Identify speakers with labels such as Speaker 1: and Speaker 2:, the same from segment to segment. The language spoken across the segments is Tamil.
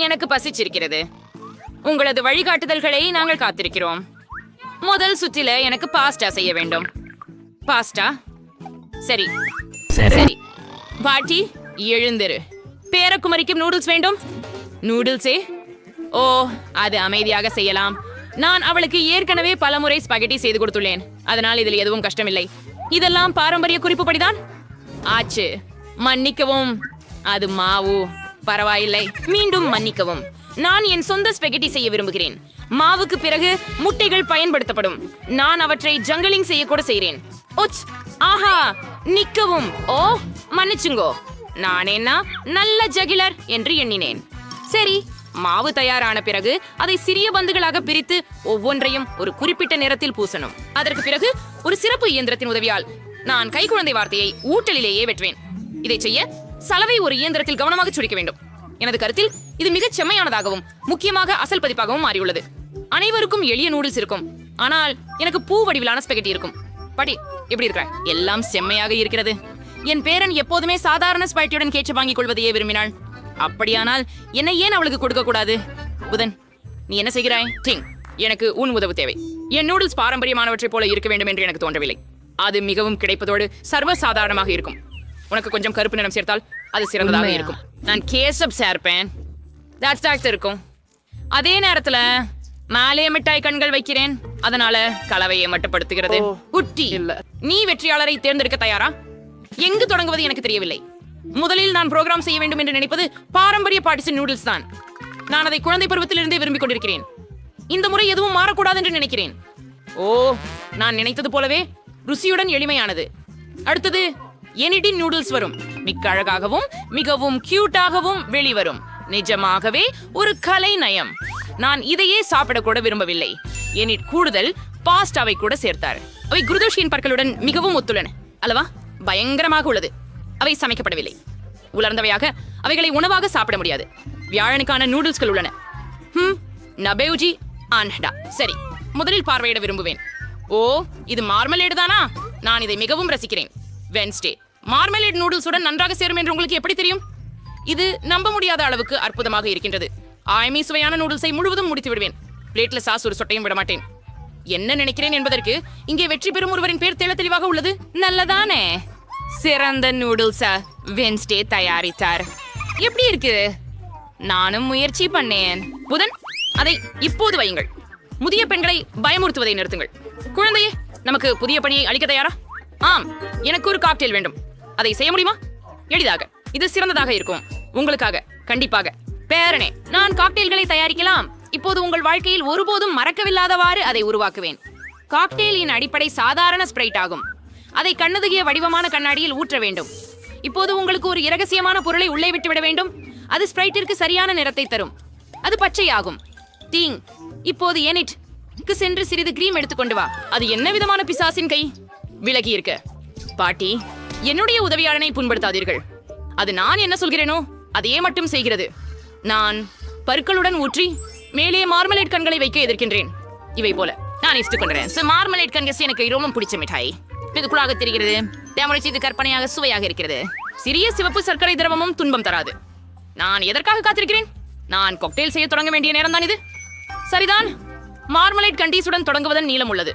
Speaker 1: எனக்கு பசிச்சிருக்கிறது. உங்களது வழிகாட்டுதல்களை நாங்கள் காத்திருக்கிறோம். முதல் சுற்றில எனக்கு பாஸ்டா செய்ய வேண்டும். பாஸ்டா சரி சரி. பாட்டி எழுந்திரு. பேரக்குமரிக்கும் நூடுல்ஸ் வேண்டும். நூடுல்ஸே? ஓ, அது அமைதியாக செய்யலாம். நான் அவளுக்கு ஏற்கனவே பலமுறை ஸ்பகெட்டி செய்து கொடுத்துள்ளேன். அதனால் இதில் எதுவும் கஷ்டமில்லை. இதெல்லாம் பாரம்பரிய குறிப்புப்படிதான். ஆச்சு, மன்னிக்கவும். அது மாவு. பரவாயில்லை, மீண்டும் மன்னிக்கவும். நான் என் சொந்த ஸ்பெகட்டி செய்ய விரும்புகிறேன். மாவுக்கு பிறகு முட்டைகள் பயன்படுத்தப்படும். நான் அவற்றை ஜங்கிளிங் செய்ய கூட செய்கிறேன். ஆஹா, நிக்கவும். ஓ, மன்னிச்சுங்கோ. நான் என்ன நல்ல ஜகிலர் என்று எண்ணினேன். சரி, மாவு தயாரான பிறகு அதை சிறிய பந்துகளாக பிரித்து ஒவ்வொன்றையும் ஒரு குறிப்பிட்ட நேரத்தில் பூசணும். அதற்கு பிறகு ஒரு சிறப்பு இயந்திரத்தின் உதவியால் நான் கைக்குழந்தை வார்த்தையை ஊட்டலிலேயே வெட்டுவேன். இதை செய்ய சலவை ஒரு இயந்திரத்தில் கவனமாக சுழிக்க வேண்டும். எனது கருத்தில் இது மிகச் செம்மையானதாகவும் முக்கியமாக அசல் பதிப்பாகவும் மாறியுள்ளது. அனைவருக்கும் எளிய நூடுல்ஸ் இருக்கும், ஆனால் எனக்கு பூ வடிவிலான ஸ்பெகட்டி இருக்கும். படி, எப்படி இருக்கிற? எல்லாம் செம்மையாக இருக்கிறது. என் பேரன் எப்போதுமே சாதாரண ஸ்பைட்டியுடன் கேட்ச வாங்கிக் கொள்வதையே விரும்பினாள். அப்படியானால் என்னை ஏன் அவளுக்கு கொடுக்க கூடாது? புதன், நீ என்ன செய்கிறாய்? டிங், எனக்கு உன் உதவு தேவை. என் நூடுல்ஸ் பாரம்பரியமானவற்றைப் போல இருக்க வேண்டும் என்று எனக்கு தோன்றவில்லை. அது மிகவும் கிடைப்பதோடு சர்வசாதாரணமாக இருக்கும். உனக்கு கொஞ்சம் கருப்பு நிறம் சேர்த்தால் அது சிறந்ததாக இருக்கும். நான் கேசப் சேர்ப்பேன். இருக்கும். அதே நேரத்துல மேலே மிட்டாய் கண்கள் வைக்கிறேன். அதனால கலவையை மட்டுப்படுத்துகிறது. குட்டி, நீ வெற்றியாளரை தேர்ந்தெடுக்க தயாரா? எங்கு தொடங்குவது எனக்கு தெரியவில்லை. முதலில் நான் புரோகிராம் செய்ய வேண்டும் என்று நினைப்பது பாரம்பரிய பாட்டிசன் நூடுல்ஸ் தான். நான் அதை குழந்தை பருவத்திலிருந்தே விரும்பிக் கொண்டிருக்கிறேன். இந்த முறை எதுவும் மாறக்கூடாது என்று நினைக்கிறேன். ஓ, நான் நினைத்தது போலவே ருசியுடன் எளிமையானது. அடுத்தது எனிடின் நூடுல்ஸ் வரும். மிக்க அழகாகவும் மிகவும் கியூட்டாகவும் வெளிவரும். நிஜமாகவே ஒரு கலை நயம். நான் இதையே சாப்பிடக்கூட விரும்பவில்லை. எனிட் கூடுதல் பாஸ்டாவை கூட சேர்த்தார். அவை குருதோஷியின் பற்களுடன் மிகவும் ஒத்துள்ளன அல்லவா? பயங்கரமாக உள்ளது. அவை சமைக்கப்படவில்லை. உலர்ந்தவையாக அவைகளை உணவாக சாப்பிட முடியாது. வியாழனுக்கான நூடுல்ஸ்கள் உள்ளன. நபேவுஜி ஆன்டா. சரி, முதலில் பார்வையிட விரும்புவேன். ஓ, இது மார்மலேடு தானா? நான் இதை மிகவும் ரசிக்கிறேன். வென்ஸ்டே மார்மலேட் நூடுல்ஸுடன் நன்றாக சேரும் என்று உங்களுக்கு எப்படி தெரியும்? இது நம்ப முடியாத அளவுக்கு அற்புதமாக இருக்கின்றது. ஆயமி சுவையான நூடுல்ஸை முழுவதும் முடித்து விடுவேன். பிளேட்ல சாஸ் ஒரு சொட்டையும் விட மாட்டேன். என்ன நினைக்கிறேன் என்பதற்கு இங்கே வெற்றி பெறும் ஒருவரின் பேர் தெளிவாக உள்ளது. நல்லதானே? சிறந்த நூடுல்ஸா வென்ஸ்டே தயாரித்தார். எப்படி இருக்கு? நானும் முயற்சி பண்ணேன். புதன், அதை இப்போது வையுங்கள். முதிய பெண்களை பயமுறுத்துவதை நிறுத்துங்கள். குழந்தையே, நமக்கு புதிய பணியை அளிக்க தயாரா? ஆம், எனக்கு ஒரு காக்டெயில் வேண்டும். அதை செய்ய முடியுமா? எளிதாக. இது சிறந்ததாக இருக்கும். உங்களுக்காக கண்டிப்பாக. பேரனே, நான் காக்டெயில்களை தயாரிக்கலாம். இப்போது உங்கள் வாழ்க்கையில் ஒருபோதும் மறக்கவில்லாதவாறு அதை உருவாக்குவேன். காக்டெயிலின் அடிப்படை சாதாரண ஸ்பிரைட் ஆகும். அதை கண்ணதுகிய வடிவமான கண்ணாடியில் ஊற்ற வேண்டும். இப்போது உங்களுக்கு ஒரு இரகசியமான பொருளை உள்ளே விட்டுவிட வேண்டும். அது ஸ்பிரைட்டிற்கு சரியான நிறத்தை தரும். அது பச்சையாகும். டீங், இப்போது எனிட்க்கு சென்று சிறிது கிரீம் எடுத்துக்கொண்டு வா. அது என்ன விதமான பிசாசின் கை? விலகி இருக்க. பாட்டி, என்னுடைய உதவியாளனை புண்படுத்தாதீர்கள். அது நான் என்ன சொல்கிறேனோ அதையே மட்டும் செய்கிறது. நான் பற்களுடன் ஊற்றி மேலே மார்மலேட் கண்களை வைக்க எதிர்க்கின்றேன். இவை போல நான் இஷ்டப்படுறேன். மார்மலேட் கண்கள் எனக்கு ரொம்ப பிடிச்ச மிட்டாய். இதுக்குள்ளாக தெரிகிறது. இது கற்பனையாக சுவையாக இருக்கிறது. சிறிய சிவப்பு சர்க்கரை திரவமும் துன்பம் தராது. நான் எதற்காக காத்திருக்கிறேன்? நான் காக்டெயில் செய்ய தொடங்க வேண்டிய நேரம் தான் இது. சரிதான். மார்மலேட் கண்டீஸுடன் தொடங்குவதன் நீளம் உள்ளது.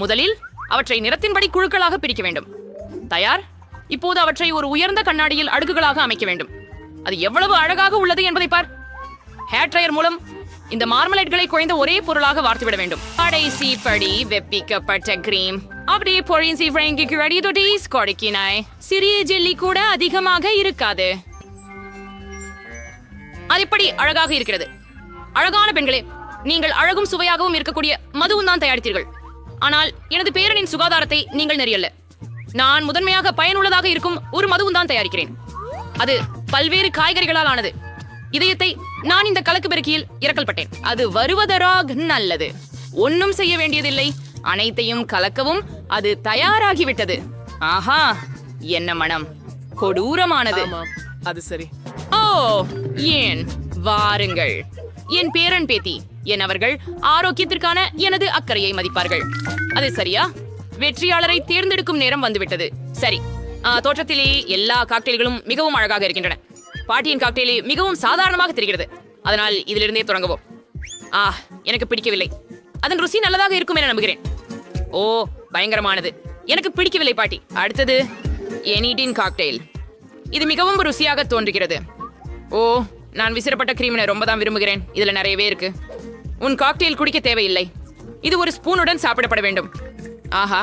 Speaker 1: முதலில் அவற்றை நிறத்தின்படி குழுக்களாக பிரிக்க வேண்டும். தயார். இப்போது அவற்றை ஒரு உயர்ந்த கண்ணாடியில் அடுக்குகளாக அமைக்க வேண்டும். அது எவ்வளவு அழகாக உள்ளது என்பதை பார். ஹேர் ட்ரையர் மூலம் இந்த மார்மலேட்களை குறைந்த ஒரே பொருளாக வார்த்துவிட வேண்டும். கடைசி படி வெப்பிக்கப்பட்ட கிரீம். அப்படியே பொழிஞ்சி ஃப்ரெங்கிக்கு ரெடி தொட்டீஸ் கொடுக்கினாய். சிறிய ஜெல்லி கூட அதிகமாக இருக்காது. அது எப்படி அழகாக இருக்கிறது? அழகான பெண்களே, நீங்கள் அழகும் சுவையாகவும் இருக்கக்கூடிய மதுவும் தான் தயாரித்தீர்கள். ஆனால் எனது பேரனின் சுகாதாரத்தை நீங்கள் நெறியல்ல. நான் முதன்மையாக பயனுள்ளதாக இருக்கும் ஒரு மதுவும் தான் தயாரிக்கிறேன். அது பல்வேறு காய்கறிகளால் ஆனது. இதயத்தை நான் இந்த கலக்கு பெருக்கியில் இறக்கல்பட்டேன். அது வருவதராக நல்லது. ஒன்னும் செய்ய வேண்டியதில்லை. அனைத்தையும் கலக்கவும் அது தயாராகிவிட்டது. ஆஹா, என்ன மனம்! கொடூரமானது.
Speaker 2: அது சரி.
Speaker 1: ஓ, ஏன் வாருங்கள். என் பேரன் பேத்தி என் அவர்கள் ஆரோக்கியத்திற்கான எனது அக்கறையை மதிப்பார்கள். அது சரியா? வெற்றியாளரை தேர்ந்தெடுக்கும் நேரம் வந்துவிட்டது. சரி, தோற்றத்திலே எல்லா காக்டெயில்களும் மிகவும் அழகாக இருக்கின்றன. பாட்டியின் காக்டெயிலே மிகவும் சாதாரணமாக தெரிகிறது. அதனால் இதிலிருந்தே தொடங்குவோம். எனக்கு பிடிக்கவில்லை. அதன் ருசி நல்லதாக இருக்கும் என நம்புகிறேன். ஓ, பயங்கரமானது. எனக்கு பிடிக்கவில்லை பாட்டி. அடுத்தது எனிடின் காக்டெயில். இது மிகவும் ருசியாக தோன்றுகிறது. ஓ, நான் விசிறப்பட்ட கிரீமினை ரொம்ப தான் விரும்புகிறேன். இதுல நிறையவே இருக்கு. உன் காக்டெயில் குடிக்க தேவையில்லை. இது ஒரு ஸ்பூனுடன் சாப்பிடப்பட வேண்டும். ஆஹா,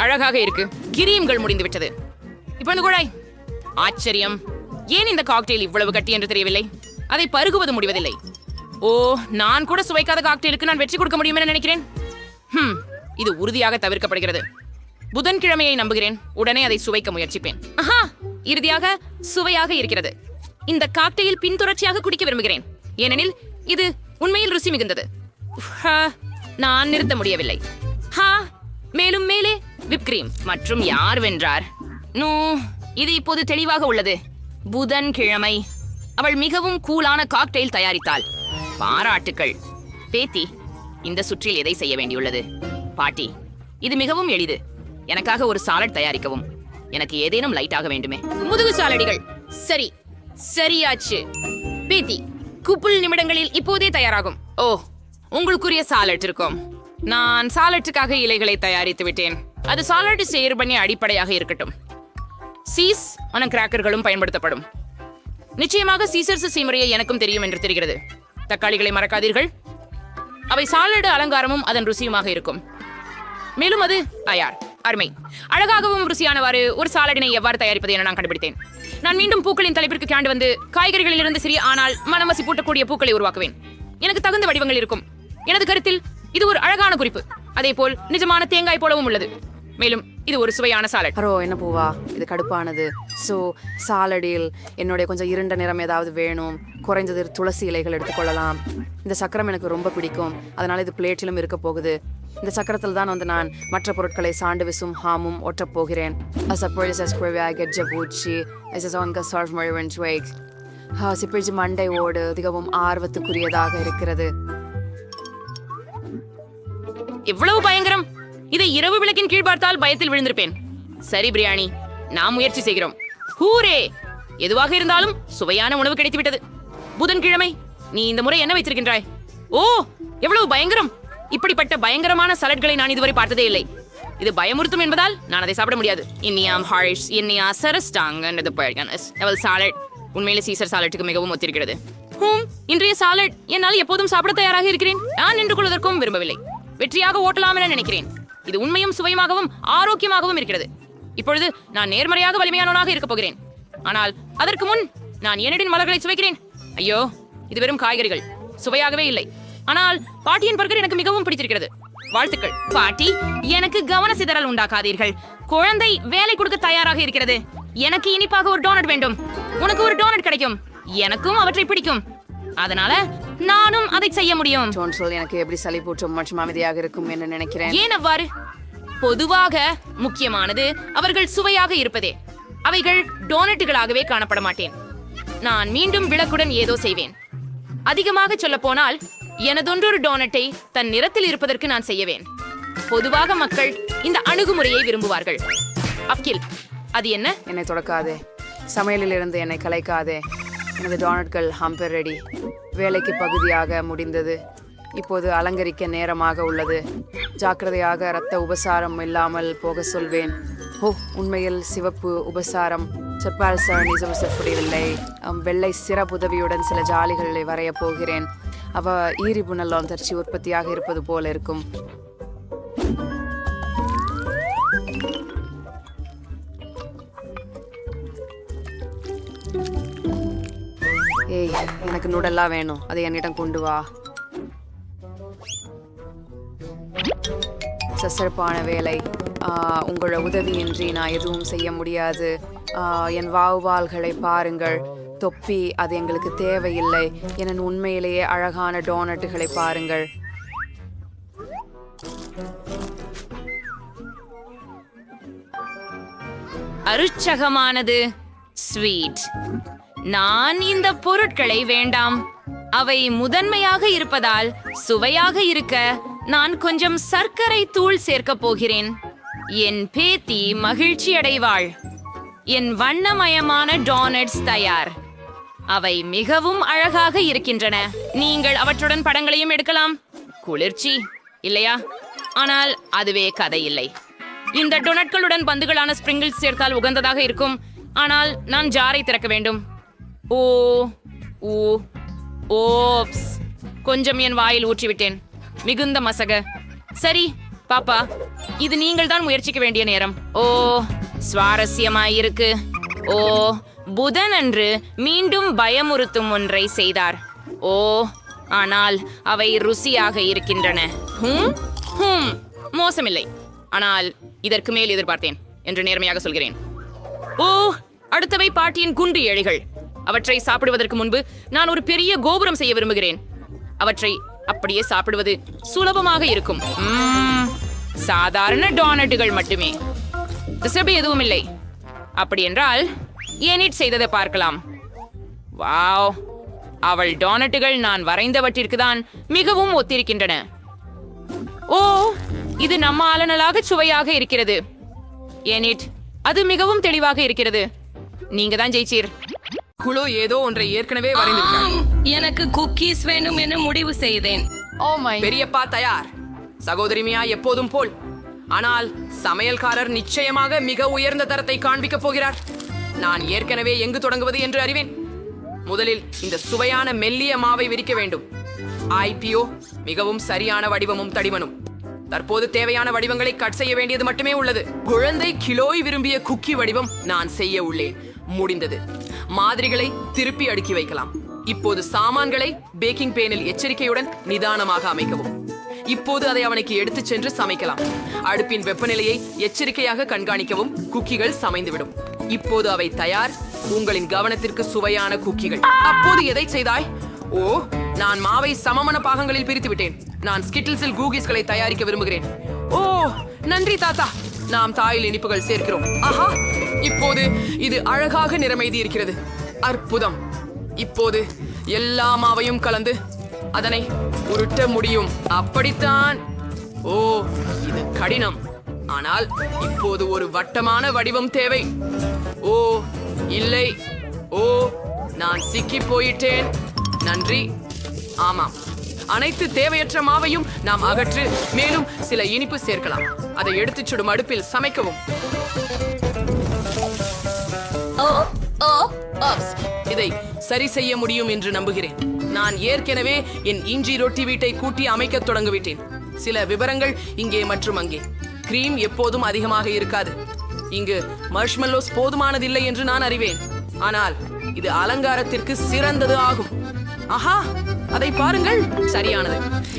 Speaker 1: அழகாக இருக்கு. கிரீம்கள் முடிந்து விட்டது. இப்பொழுது குழாய். ஆச்சரியம், ஏன் இந்த காக்டெயில் இவ்வளவு கட்டி என்று தெரியவில்லை. அதை பருகுவது முடிவதில்லை. ஓ, நான் கூட சுவைக்காத காக்டெயிலுக்கு நான் வெற்றி கொடுக்க முடியும் என நினைக்கிறேன். இது உறுதியாக தவிர்க்கப்படுகிறது. புதன்கிழமையை நம்புகிறேன். உடனே அதை சுவைக்க முயற்சிப்பேன். இறுதியாக சுவையாக இருக்கிறது. இந்த காக்டெயில் பின்தொடர்ச்சியாக குடிக்க விரும்புகிறேன், ஏனெனில் இது உண்மையில் ருசி மிகுந்தது. நான் நிறுத்த முடியவில்லை. மேலும் மேலே விப் கிரீம். மற்றும் யார் வென்றார்? இது இப்போது தெளிவாக உள்ளது. புதன்கிழமை அவள் மிகவும் கூலான காக்டெயில் தயாரித்தாள். பாராட்டுக்கள் பேத்தி. இந்த சுற்றில் எதை செய்ய வேண்டியுள்ளது? பாட்டி, இது மிகவும் எளிது. எனக்காக ஒரு சாலட் தயாரிக்கவும். எனக்கு ஏதேனும் லைட்டாக வேண்டுமே. முதுகு சாலடிகள். சரி, சரியாச்சு பேத்தி. குப்புள் நிமிடங்களில் இப்போதே தயாராகும். ஓ, உங்களுக்குரிய சாலட் இருக்கும். நான் சாலட்டுக்காக இலைகளை தயாரித்து விட்டேன். அது சாலட் செய்ய பண்ணி அடிப்படையாக இருக்கட்டும். சீஸ் கிராக்கர்களும் பயன்படுத்தப்படும். நிச்சயமாக சீசர்ஸ் செய்முறையை எனக்கும் தெரியும் என்று தெரிகிறது. தக்காளிகளை மறக்காதீர்கள். அவை சாலடு அலங்காரமும் அதன் ருசியுமாக இருக்கும். மேலும் அது அருமை. அழகாகவும் ருசியானவாறு ஒரு சாலடினை எவ்வாறு தயாரிப்பது என நான் கண்டுபிடித்தேன். நான் மீண்டும் பூக்களின் தலைப்பிற்கு கேண்டு வந்து காய்கறிகளிலிருந்து சிறிய ஆனால் மனமசி பூட்டக்கூடிய பூக்களை உருவாக்குவேன். எனக்கு தகுந்த வடிவங்கள் இருக்கும். எனது கருத்தில் இது ஒரு அழகான குறிப்பு. அதே போல் நிஜமான தேங்காய் போலவும் உள்ளது. மேலும் இது ஒரு சுவையான சாலட்.
Speaker 2: என்ன பூவா, இது கடுப்பானது. ஸோ சாலடில் என்னுடைய கொஞ்சம் இருண்ட நிறம் ஏதாவது வேணும். குறைஞ்சது துளசி இலைகள் எடுத்துக்கொள்ளலாம். இந்த சக்கரம் எனக்கு ரொம்ப பிடிக்கும், அதனால இது பிளேட்டிலும் இருக்க போகுது. இந்த சக்கரத்தில் தான் நான் மற்ற பொருட்களை சாண்டுவிஸும் ஹாமும் ஒட்டப் போகிறேன். மண்டை ஓடு மிகவும் ஆர்வத்துக்குரியதாக இருக்கிறது.
Speaker 1: இவ்வளவு பயங்கரம்! இதை இரவு விளக்கின் கீழ் பார்த்தால் பயத்தில் விழுந்திருப்பேன். சரி பிரியாணி, நாம் முயற்சி செய்கிறோம். ஹூரே! எதுவாக இருந்தாலும் சுவையான உணவு கிடைத்துவிட்டது. புதன்கிழமை நீ இந்த முறை என்ன வைத்திருக்கின்றாய்? ஓ, எவ்வளவு பயங்கரம்! இப்படிப்பட்ட பயங்கரமான சலட்களை நான் இதுவரை பார்த்ததே இல்லை. இது பயமுறுத்தும் என்பதால் நான் அதை சாப்பிட முடியாது. சாலட் உண்மையிலே சீசர் சாலட்டுக்கு மிகவும் ஒத்திருக்கிறது. இன்றைய சாலட் என்னால் எப்போதும் சாப்பிட தயாராக இருக்கிறேன். நான் நின்று கொள்வதற்கும் விரும்பவில்லை. வெற்றியாக ஓட்டலாம் என நினைக்கிறேன். இது உண்மையும் சுவையுமாகவும் ஆரோக்கியமாகவும் இருக்கிறது. இப்பொழுது நான் நேர்மறையாக வலிமையானவனாக இருக்க போகிறேன். ஆனால் அதற்கு முன் நான் ஏனடின் மலர்களை சுவைக்கிறேன். ஐயோ, இது வெறும் காய்கறிகள், சுவையாகவே இல்லை. ஆனால் பாட்டியின் பர்கர் எனக்கு மிகவும் பிடித்திருக்கிறது. வாழ்த்துக்கள் பாட்டி. எனக்கு கவன சிதறல் உண்டாக்காதீர்கள். குழந்தை வேலை கொடுக்க தயாராக இருக்கிறது. எனக்கு இனிப்பாக ஒரு டோனட் வேண்டும். உனக்கு ஒரு டோனட் கிடைக்கும். எனக்கும் அவற்றை பிடிக்கும், அதனால நானும் அதை செய்ய முடியும்.
Speaker 2: எனக்கு எப்படி சளிப்பூட்டும் மற்றும் அமைதியாக இருக்கும் என்று நினைக்கிறேன்.
Speaker 1: ஏன் அவ்வாறு? பொதுவாக முக்கியமானது அவர்கள் சுவையாக இருப்பதே. அவைகள் டோனட்டுகளாகவே காணப்பட மாட்டேன். நான் மீண்டும் விளக்குடன் ஏதோ செய்வேன். அதிகமாக சொல்ல போனால் எனதொன்றொரு டோனட்டை தன் நிறத்தில் இருப்பதற்கு நான் செய்யவேன். பொதுவாக மக்கள் இந்த அணுகுமுறையை விரும்புவார்கள். அஃகில், அது என்ன?
Speaker 2: என்னை தொடக்காதே. சமையலில் இருந்து என்னை கலைக்காதே. எனது டோனட்கள் ஹம்பர் ரெடி. வேலைக்கு பகுதியாக முடிந்தது. இப்போது அலங்கரிக்க நேரமாக உள்ளது. ஜாக்கிரதையாக இரத்த உபசாரம் இல்லாமல் போக சொல்வேன். உண்மையில் சிவப்பு உபசாரம் சொற்படிவில்லை. வெள்ளை சிறப்புதவியுடன் சில ஜாலிகளை வரைய போகிறேன். அவ ஈரிபுணெல்லாம் தர்ச்சி உற்பத்தியாக இருப்பது போல இருக்கும். ஏய், எனக்கு நூடல்லா வேணும். அதை என்னிடம் கொண்டு வா. சிறப்பான வேலை. உங்களோட உதவியின்றி நான் எதுவும் செய்ய முடியாது. என் வாவுவால்களை பாருங்கள். தொப்பி, அது எங்களுக்கு தேவையில்லை. என் உண்மையிலேயே அழகான டோனட்டுகளை பாருங்கள்.
Speaker 1: அருச்சகமானது. ஸ்வீட். நான் இந்த பொருட்களை வேண்டாம். அவை முதன்மையாக இருப்பதால் சுவையாக இருக்க நான் கொஞ்சம் சர்க்கரை தூள் சேர்க்கப் போகிறேன். என் பேத்தி மகிழ்ச்சி அடைவாள். என் வண்ணமயமான டோனட்ஸ் தயார். அவை மிகவும் அழகாக இருக்கின்றன. நீங்கள் அவற்றுடன் படங்களையும் எடுக்கலாம். குளிர்ச்சி இல்லையா? ஆனால் அதுவே கதை இல்லை. இந்த டொனட்களுடன் பந்துகளான ஸ்பிரிங்கிள்ஸ் சேர்த்தால் உகந்ததாக இருக்கும். ஆனால் நான் ஜாரை திறக்க வேண்டும். ஓ ஓ ஓப்ஸ், கொஞ்சம் என் வாயில் ஊற்றிவிட்டேன். மிகுந்த மசக. சரி பாப்பா, இது நீங்கள் தான் முயற்சிக்க வேண்டிய நேரம். ஓ சுவாரஸ்யமாயிருக்கு. ஓ, புதன் அன்று மீண்டும் பயமுறுத்தும் ஒன்றை செய்தார். ஓ, ஆனால் அவை ருசியாக இருக்கின்றன. மோசமில்லை, ஆனால் இதற்கு மேல் எதிர்பார்த்தேன் என்று நேர்மையாக சொல்கிறேன். ஓ, அடுத்தவை பாட்டியின் குண்டு ஏழைகள். அவற்றை சாப்பிடுவதற்கு முன்பு நான் ஒரு பெரிய கோபுரம் செய்ய விரும்புகிறேன். அவற்றை அப்படியே சாப்பிடுவது சுலபமாக இருக்கும். சாதாரண டோனட்டுகள் மட்டுமே, டிஸ்டர்ப் எதுவும் இல்லை. அப்படி என்றால் ஏனிட் செய்ததை பார்க்கலாம். வாவ், அவள் டோனட்டுகள் நான் வரைந்தவற்றிற்கு தான் மிகவும் ஒத்திருக்கின்றன. ஓ, இது நம்ம அலனலாக சுவையாக இருக்கிறது. ஏனிட், அது மிகவும் தெளிவாக இருக்கிறது. நீங்க தான் ஜெயிச்சீர்.
Speaker 2: குழு ஏதோ ஒன்றை ஏற்கனவே வரைந்திருக்காங்க.
Speaker 1: எனக்கு குக்கீஸ் வேண்டும் என்று முடிவு செய்தேன்.
Speaker 2: பெரியப்பா தயார். சகோதரி மியா எப்போதும் போல். ஆனால் சமையல்காரர் நிச்சயமாக மிக உயர்ந்த தரத்தை காண்பிக்க போகிறார். நான் ஏற்கனவே எங்கு தொடங்குவது என்று அறிவேன். முதலில் இந்த சுவையான மெல்லிய மாவை விரிக்க வேண்டும். ஐபிஓ மிகவும் சரியான வடிவமும் தடிமனும். தற்போது தேவையான வடிவங்களை கட் செய்ய வேண்டியது மட்டுமே உள்ளது. குழந்தை கிலோய் விரும்பிய குக்கி வடிவம் நான் செய்ய உள்ளேன். முடிந்தது. மாதிரிகளை திருப்பி அடுக்கி வைக்கலாம். இப்போது சாமான்களை பேக்கிங் பேனில் எச்சரிக்கையுடன் நிதானமாக அமைக்கவும். இப்போது அதை அவனுக்கு எடுத்துச் சென்று சமைக்கலாம். அடுப்பின் வெப்பநிலையை எச்சரிக்கையாக கண்காணிக்கவும். குக்கிகள் சமைந்துவிடும். இப்போது அவை தயார். உங்களின் கவனத்திற்கு சுவையான குக்கிகள். அப்போது எதை செய்தாய்? ஓ, நான் மாவை சமமான பாகங்களில் பிரித்து விட்டேன். நான் ஸ்கிட்டில்ஸில் கூகிஸ்களை தயாரிக்க விரும்புகிறேன். ஓ, நன்றி தாத்தா. நாம் தாயில் இனிப்புகள் சேர்க்கிறோம். ஆஹா, இப்போது இது அழகாக நிறமைதி இருக்கிறது. அற்புதம். இப்போது எல்லா மாவையும் கலந்து அதனை உருட்ட முடியும். அப்படித்தான். ஓ, இது கடினம். ஆனால் இப்போது ஒரு வட்டமான வடிவம் தேவை. ஓ இல்லை, ஓ, நான் சிக்கி போயிட்டேன். நன்றி. ஆமாம், அனைத்து தேவையற்ற மாவையும் நாம் அகற்று. மேலும் சில இனிப்பு சேர்க்கலாம். அதை எடுத்துச் சுடும் அடுப்பில் சமைக்கவும். இதை சரி செய்ய முடியும் என்று நம்புகிறேன். நான் ஏற்கனவே என் இஞ்சி ரொட்டி வீட்டை கூட்டி அமைக்க தொடங்கிவிட்டேன். சில விவரங்கள் இங்கே மற்றும் அங்கே. கிரீம் எப்போதும் அதிகமாக இருக்காது. இங்கு மர்ஷ்மெல்லோஸ் போதுமானதில்லை என்று நான் அறிவேன். ஆனால் இது அலங்காரத்திற்கு சிறந்தது ஆகும். ஆஹா, அதை பாருங்கள், சரியானது.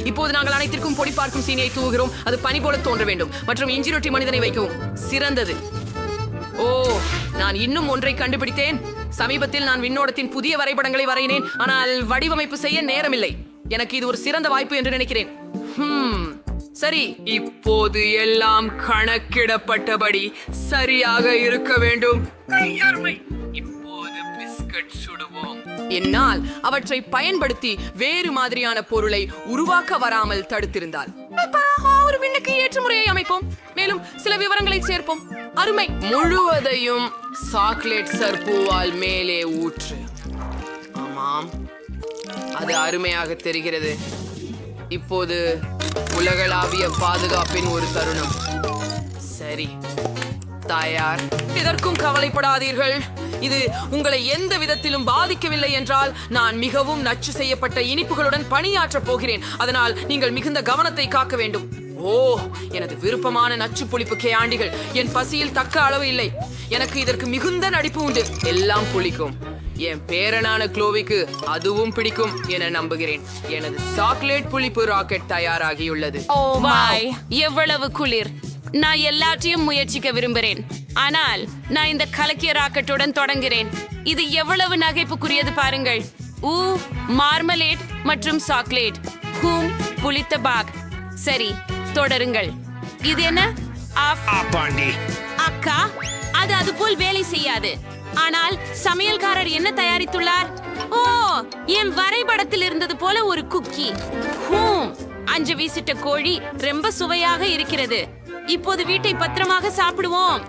Speaker 2: இப்போது நாங்கள் அனைத்திற்கும் பொடி பார்க்கும் சீனியை தூவுகிறோம். அது பனி போல தோன்ற வேண்டும். மற்றும் இஞ்சி ரொட்டி மனிதனை வைக்கவும். சிறந்தது. ஓ, நான் இன்னும் ஒன்றை கண்டுபிடித்தேன். சமீபத்தில் நான் விண்ணோடத்தின் புதிய வரைபடங்களை வரையினேன். ஆனால் வடிவமைப்பு செய்ய நேரமில்லை. எனக்கு இது ஒரு சிறந்த வாய்ப்பு என்று நினைக்கிறேன். சரி, இப்போது எல்லாம் கணக்கிடப்பட்டபடி சரியாக இருக்க வேண்டும். இப்போது பிஸ்கட் சுடுவோம். என்னால் அவற்றை பயன்படுத்தி வேறு மாதிரியான பொருளை உருவாக்க வராமல் தடுத்திருந்தால் ஒரு விண்ணுக்கு ஏற்ற முறையை அமைப்போம். மேலும் சில விவரங்களை சேர்ப்போம். அருமை. முழுவதையும் சாக்லேட் சர்பூவால் மேலே ஊற்று. ஆமாம், அது அருமையாக தெரிகிறது. இப்போது உலகளாவிய பாதுகாப்பின் ஒரு தருணம். சரி, தயார். இதற்கும் கவலைப்படாதீர்கள். இது உங்களை எந்த விதத்திலும் பாதிக்கவில்லை என்றால் நான் மிகவும் நச்சு செய்யப்பட்ட இனிப்புகளுடன் பணியாற்றப் போகிறேன். அதனால் நீங்கள் மிகுந்த கவனத்தை காக்க வேண்டும். ஓ, எனது விருப்பமான நச்சு புளிப்பு கேண்டிகள். என் பசியில் தக்க அளவு இல்லை. எனக்கு இதற்கு மிகுந்த நடிப்பு உண்டு. எல்லாம் புளிக்கும். என் பேரனான க்ளோவிக்கு அதுவும் பிடிக்கும் என நம்புகிறேன். எனது சாக்லேட் புளிப்பு ராக்கெட் தயாராகியுள்ளது.
Speaker 1: ஓ வாய், எவ்வளவு குளிர். நான் எல்லாத்தையும் முயற்சிக்க விரும்புகிறேன். ஆனால் நான் இந்த கலக்கிய ராக்கெட்டுடன் தொடங்குகிறேன். இது எவ்வளவு நகைப்புக்குரியது பாருங்கள். மார்மலேட் மற்றும் சாக்லேட். புளித்த பாக். சரி, தொடருங்கள். இது என்ன? அக்கா, அது போல் வேலை செய்யாது. ஆனால் சமையல்காரர் என்ன தயாரித்துள்ளார்? ஓ, என் வரைபடத்தில் இருந்தது போல ஒரு குக்கி. 5 வீசிட்ட கோழி ரொம்ப சுவையாக இருக்கிறது. இப்போது வீட்டை பத்திரமாக சாப்பிடுவோம்.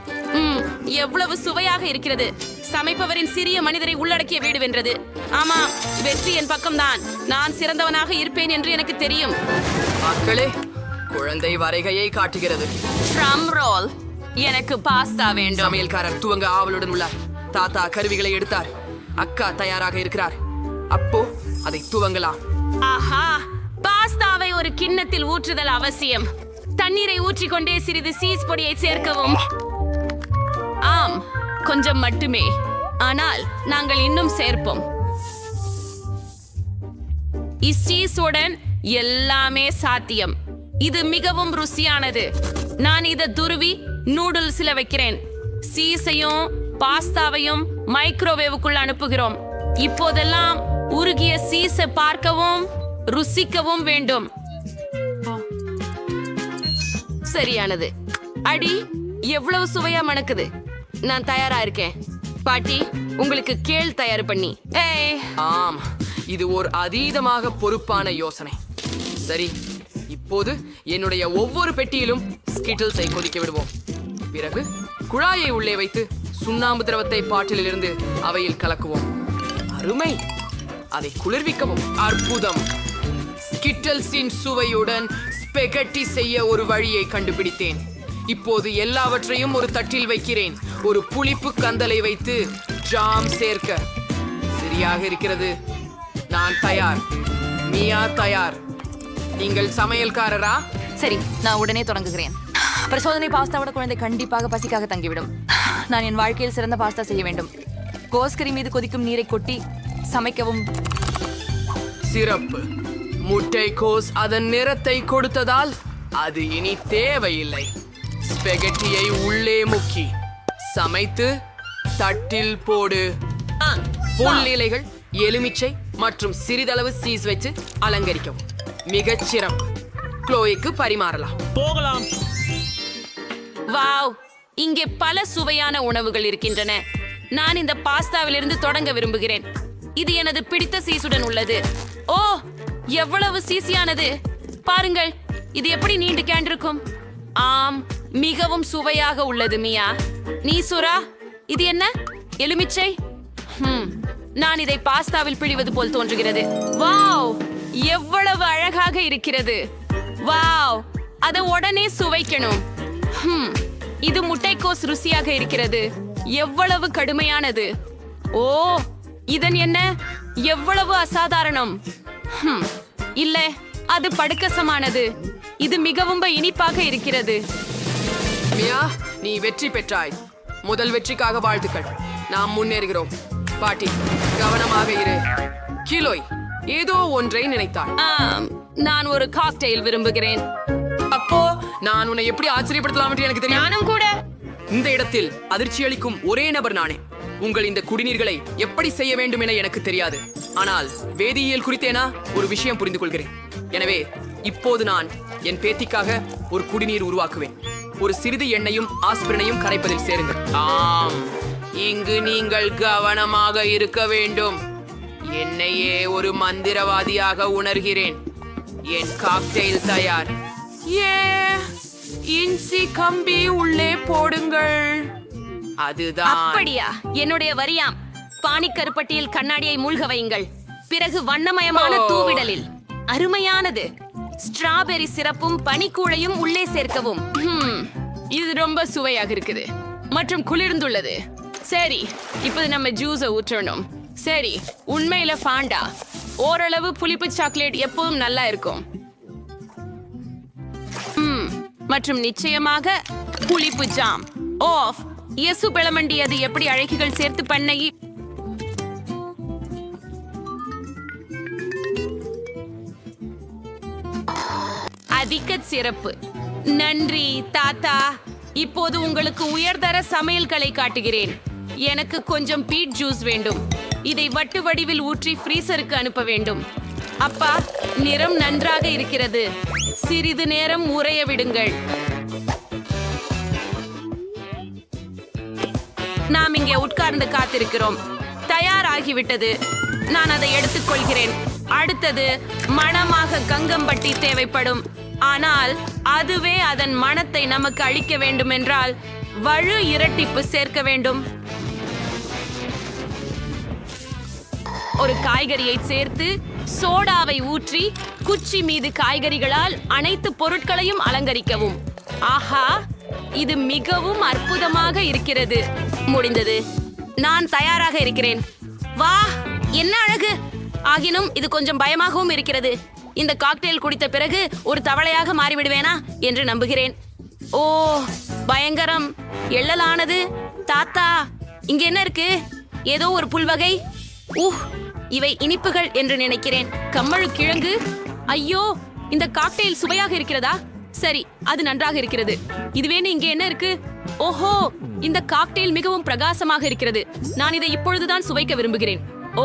Speaker 1: எவ்வளவு சுவையாக இருக்கிறது. சமைப்பவரின் சிறிய மனிதரை உள்ளடக்கிய வீடு வென்றது. ஆமா, வெற்றி என் பக்கம்தான். நான் சிறந்தவனாக இருப்பேன் என்று எனக்கு தெரியும்.
Speaker 3: மக்களே, குழந்தை வரைகையை காட்டுகிறது.
Speaker 1: Drum role. எனக்கு பாஸ்தா வேண்டும்.
Speaker 3: சமையல்காரர் துவங்க ஆவலுடன் உள்ளார். தாத்தா கருவிகளை எடுத்தார். அக்கா தயாராக இருக்கிறார். அப்போ அதை துவங்கலாம்.
Speaker 1: ஆஹா, பாஸ்தாவை ஒரு கிண்ணத்தில் ஊற்றுதல் அவசியம். தண்ணீரை ஊற்றிக்கொண்டே சிறிது சீஸ் பொடியை சேர்க்கவும். ஆம், கொஞ்சம் மட்டுமே. ஆனால் நாங்கள் இன்னும் சேர்ப்போம். இச்சீஸுடன் எல்லாமே சாத்தியம். இது மிகவும் ருசியானது. நான் இதை துருவி நூடுல்ஸ்ல வைக்கிறேன். சீஸையும் பாஸ்தாவையும் மைக்ரோவேவுக்குள் அனுப்புகிறோம். இப்போதெல்லாம் உருகிய சீஸை பார்க்கவும் ருசிக்கவும் வேண்டும். சரியானது. அடி, எவ்வளவு சுவையா மணக்குது. நான் தயாரா இருக்கேன். பாட்டி, உங்களுக்கு கேள் தயார் பண்ணி. ஏய்,
Speaker 3: ஆம், இது ஒரு அதீதமாக பொறுப்பான யோசனை. சரி, இப்போது என்னுடைய ஒவ்வொரு பெட்டியிலும் ஸ்கிட்டில்ஸை கொதிக்க விடுவோம். பிறகு குழாயை உள்ளே வைத்து சுண்ணாம்பு திரவத்தை பாட்டிலிருந்து அவையில் கலக்குவோம். அருமை! அதை குளிர்விக்கவும். அற்புதம்! ஸ்கிட்டில்ஸின் சுவையுடன் ஸ்பெகட்டி செய்ய ஒரு வழியை கண்டுபிடித்தேன். இப்போது எல்லாவற்றையும் ஒரு தட்டில் வைக்கிறேன். ஒரு புளிப்பு கந்தலை வைத்து ஜாம் சேர்க்க. சரியாக இருக்கிறது. நான் தயார். மியா தயார். நீங்கள் சமையல்காரரா?
Speaker 4: சரி, நான் உடனே தொடங்குகிறேன். பரிசோதனை பாஸ்தாவோட குழந்தை கண்டிப்பாக பசிக்காக தங்கிவிடும். நான் என் வாழ்க்கையில் சிறந்த பாஸ்தா செய்ய வேண்டும். கோஸ்கறி மீது கொதிக்கும் நீரை கொட்டி சமைக்கவும்.
Speaker 3: சிறப்பு. முட்டைக்கோஸ் அதன் நிறத்தை கொடுத்ததால் அது இனி தேவையில்லை. ஸ்பெகட்டியை உள்ளே முக்கி சமைத்து தட்டில் போடு. புல் இலைகள், எலுமிச்சை மற்றும் சிறிதளவு சீஸ் வச்சு அலங்கரிக்கவும். மிகச் சிறப்பு. க்ளோய்க்கு பரிமாறலாம்.
Speaker 5: போகலாம்.
Speaker 1: வாவ், இங்கே பல சுவையான உணவுகள் இருக்கின்றன. நான் இந்த பாஸ்தாவிலிருந்து தொடங்க விரும்புகிறேன். இது எனது பிடித்த சீசுடன் உள்ளது. ஓ, எவ்வளவு சீசியானது பாருங்கள். இது எப்படி நீண்டு கேண்டிருக்கும். ஆம், மிகவும் சுவையாக உள்ளது. மியா, நீ சுரா, இது என்ன? எலுமிச்சை. நான் இதை பாஸ்தாவில் பிழிவது போல் தோன்றுகிறது. வாவ், எவ்வளவு அழகாக இருக்கிறது. வாவ், அதை உடனே சுவைக்கணும். இது முட்டைக்கோஸ் ருசியாக இருக்கிறது. எவ்வளவு கடுமையானது. ஓ, இதன் என்ன? எவ்வளவு அசாதாரணம். இல்ல, அது படுக்கசமானது. இது மிகவும் இனிப்பாக இருக்கிறது.
Speaker 3: மியா, நீ வெற்றி பெற்றாய். முதல் வெற்றிக்காக வாழ்த்துக்கள். நாம் முன்னேறுகிறோம். பாட்டி, கவனமாக இரு. கிலோய் ஏதோ ஒன்றை நினைத்தாள்.
Speaker 1: நான் ஒரு காக்டெயில் விரும்புகிறேன்.
Speaker 3: அப்போ நான் உன்னை எப்படி ஆச்சரியப்படுத்தலாம் என்று எனக்கு தெரியும்.
Speaker 1: நானும் கூட.
Speaker 3: இந்த இடத்தில் அதிர்ச்சி அளிக்கும் ஒரே நபர் நானே. உங்கள் இந்த குடிநீர்களை எப்படி செய்ய வேண்டும் என எனக்கு தெரியாது. ஆனால் வேதியியல் குறித்தேனா ஒரு விஷயம் புரிந்து கொள்கிறேன். எனவே இப்போது நான் என் பேத்திக்காக ஒரு குடிநீர் உருவாக்குவேன். ஒரு சிறிது எண்ணெயும் ஆஸ்பிரினையும் கரைப்பதில் சேருங்கள். ஆம், இங்கு நீங்கள் கவனமாக இருக்க வேண்டும். என்னையே ஒரு மந்திரவாதியாக உணர்கிறேன். என் காக்டெயில் தயார். இன்சி கம்பி உள்ளே போடுங்கள். அதுதான்.
Speaker 1: அப்படியா? என்னுடைய வரியாம். பானிக்கருப்பட்டியில் கண்ணாடியை மூழ்க வையுங்கள். பிறகு வண்ணமயமான தூவிடலில் அருமையானது. ஸ்ட்ராபெரி சிரப்பும் பனிக்கூழையும் உள்ளே சேர்க்கவும். இது ரொம்ப சுவையாக இருக்குது மற்றும் குளிர்ந்துள்ளது. சரி, இப்போது நம்ம ஜூஸை ஊற்றணும். சரி, உண்மையில ஃபாண்டா. ஓரளவு புளிப்பு சாக்லேட் எப்பவும் நல்லா இருக்கும். மற்றும் நிச்சயமாக புளிப்பு ஜாம். ஓஃப், இயேசு பெளமண்டி, அது எப்படி அழகிகள் சேர்த்து பண்ணை. அதிக சிறப்பு. நன்றி தாத்தா. இப்போது உங்களுக்கு உயர்தர சமையல்களை காட்டுகிறேன். எனக்கு கொஞ்சம் பீட் ஜூஸ் வேண்டும். இதை வட்டு வடிவில் ஊற்றி ஃப்ரீசருக்கு அனுப்ப வேண்டும். அப்பா, நிறம் நன்றாக இருக்கிறது. சிறிது நேரம் உறைய விடுங்கள். நாம் இங்கே உட்கார்ந்து காத்திருக்கிறோம். தயாராகிவிட்டது. நான் அதை எடுத்துக்கொள்கிறேன். அடுத்தது மணமாக கங்கம்பட்டி தேவைப்படும். ஆனால் அதுவே அதன் மணத்தை நமக்கு அளிக்க வேண்டும் என்றால் வலு இரட்டிப்பு சேர்க்க வேண்டும். ஒரு காய்கறியை சேர்த்து சோடாவை ஊற்றி குச்சி மீது காய்கறிகளால் அனைத்து பொருட்களையும் அலங்கரிக்கவும். ஆஹா, இது மிகவும் அற்புதமாக இருக்கிறது. முடிந்தது. நான் தயாராக இருக்கிறேன். வா, என்ன அழகு! ஆகினும் இது கொஞ்சம் பயமாகவும் இருக்கிறது. இந்த காக்டெயில் குடித்த பிறகு ஒரு தவளையாக மாறிவிடுவேனா என்று நம்புகிறேன். ஓ, பயங்கரம்! எள்ளலானது. தாத்தா, இங்க என்ன இருக்கு? ஏதோ ஒரு புல்வகை. இவை இனிப்புகள் என்று நினைக்கிறேன். கம்மழு கிழங்கு. ஐயோ, இந்த காக்டெயில் சுவையாக இருக்கிறதா? சரி, அது நன்றாக இருக்கிறது. இதுவேன்னு இங்கே என்ன இருக்கு? ஓஹோ, இந்த காக்டெயில் மிகவும் பிரகாசமாக இருக்கிறது. நான் இதை இப்பொழுதுதான் சுவைக்க விரும்புகிறேன். ஓ,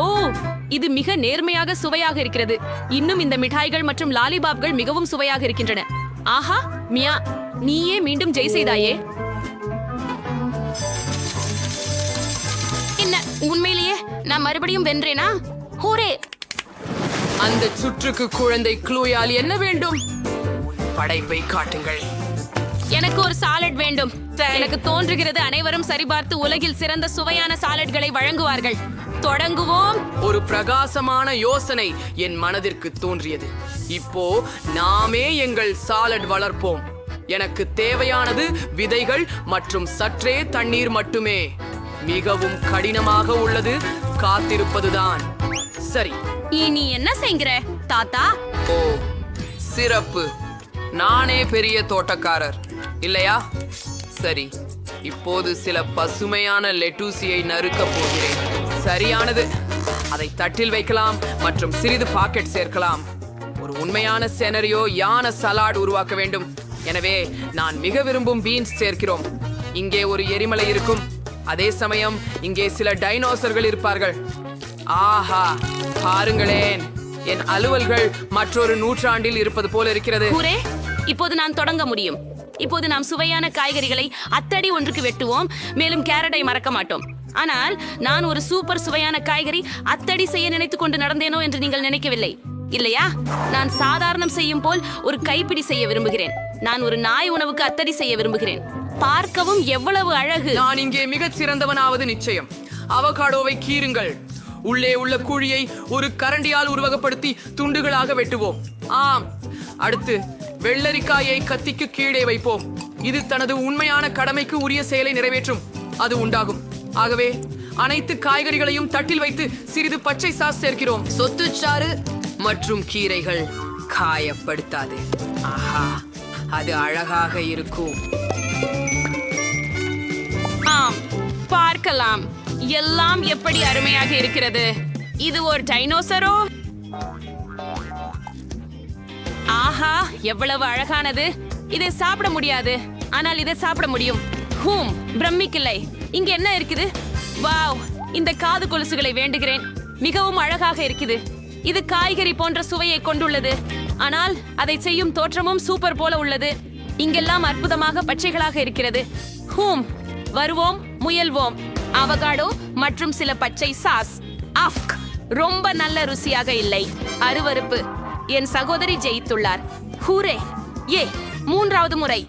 Speaker 1: இது மிக நேர்மையாக சுவையாக இருக்கிறது. இன்னும் இந்த மிட்டாய்கள் மற்றும் லாலிபாப்கள் மிகவும் சுவையாக இருக்கின்றன. ஆஹா, மியா, நீயே மீண்டும் ஜெய் செய்தாயே. என்ன, உண்மையிலேயே நான் மறுபடியும் வென்றேனா? ஹூரே!
Speaker 3: அந்த சுற்றுக்கு குழந்தை க்ளூயால் என்ன வேண்டும்? படைப்பை காட்டுங்கள்.
Speaker 1: எனக்கு ஒரு சாலட் வேண்டும். எனக்கு தோன்றுகிறது அனைவரும் சரிபார்த்து உலகில் சிறந்த சுவையான சாலட்களை வழங்குவார்கள். தொடங்குவோம்.
Speaker 3: ஒரு பிரகாசமான யோசனை என் மனதிற்கு தோன்றியது. இப்போ நாமே எங்கள் சாலட் வளர்ப்போம். எனக்கு தேவையானது விதைகள் மற்றும் சற்றே தண்ணீர் மட்டுமே. மிகவும் கடினமாக உள்ளது. காத்திருப்பதுதான். சரி,
Speaker 1: நீ என்ன செய்கிற தாத்தா?
Speaker 3: ஓ, சிறப்பு. நானே பெரிய தோட்டக்காரர் இல்லையா? சரி, இப்போது சில பசுமையான லெட்டூசியை நறுக்கப் போகிறேன். சரியானது. அதை தட்டில் வைக்கலாம் மற்றும் சிறிது பாக்கெட் சேர்க்கலாம். ஒரு உண்மையான செனரியோ யான சலாட் உருவாக்க வேண்டும். எனவே நான் மிக விரும்பும் பீன்ஸ் சேர்க்கிறோம். இங்கே ஒரு எரிமலை இருக்கும். அதே சமயம் இங்கே சில டைனோசர்கள் இருப்பார்கள். ஆஹா, பாருங்களேன், என் அலுவல்கள் மற்றொரு நூற்றாண்டில் இருப்பது போல இருக்கிறது.
Speaker 1: ஹூரே! இப்போது நான் தொடங்க முடியும். இப்போது நாம் சுவையான காய்கறிகளை அத்தடி ஒன்றுக்கு வெட்டுவோம். மேலும் கேரட்டை மறக்க மாட்டோம். ஆனால் நான் ஒரு சூப்பர் சுவையான காய்கறி அத்தடி செய்ய நினைத்துக் கொண்டு நடந்தேனோ என்று நீங்கள் நினைக்கவில்லை இல்லையா? நான் சாதாரணம் செய்யும் போல் ஒரு கைப்பிடி செய்ய விரும்புகிறேன். நான் ஒரு நாய் உணவுக்கு அத்தடி செய்ய விரும்புகிறேன். பார்க்கவும் எவ்வளவு அழகு!
Speaker 3: நான் இங்கே மிகச் சிறந்தவனாவது நிச்சயம். அவகாடோவை கீறுங்கள். உள்ளே உள்ள குழியை ஒரு கரண்டியால் உருவகப்படுத்தி துண்டுகளாக வெட்டுவோம். ஆம், அடுத்து வெள்ளரிக்காயை கத்திக்கு கீழே வைப்போம். இது தனது உண்மையான கடமைக்கு உரிய செயலை நிறைவேற்றும். அது உண்டாகும். ஆகவே அனைத்து காய்கறிகளையும் தட்டில் வைத்து சிறிது பச்சை சாஸ் சேர்க்கிறோம். சொத்துச்சாறு மற்றும் கீரைகள் காயப்படுத்தாது. ஆஹா, அது அழகாக இருக்கும்.
Speaker 1: ஆம், பார்க்கலாம். எல்லாம் எப்படி அருமையாக இருக்கிறது. இது ஒரு டைனோசரோ? ஆஹா, எவ்வளவு அழகானது. இதை சாப்பிட முடியாது, ஆனால் இதை சாப்பிட முடியும். பிரமிக்கலை. இங்க என்ன இருக்குது? வாவ், இந்த காது கொலுசுகளை வேண்டுகிறேன். மிகவும் அழகாக இருக்குது. இது காய்கறி போன்ற சுவையை கொண்டுள்ளது, ஆனால் அதை செய்யும் தோற்றமும் சூப்பர் போல உள்ளது. இங்கெல்லாம் அற்புதமாக பச்சைகளாக இருக்கிறது. வருவோம், முயல்வோம். அவகாடோ மற்றும் சில பச்சை சாஸ். அஃப்க், ரொம்ப நல்ல ருசியாக இல்லை. அருவருப்பு. என் சகோதரி ஜெயித்துள்ளார். ஹூரே! ஏ, 3வது முறை.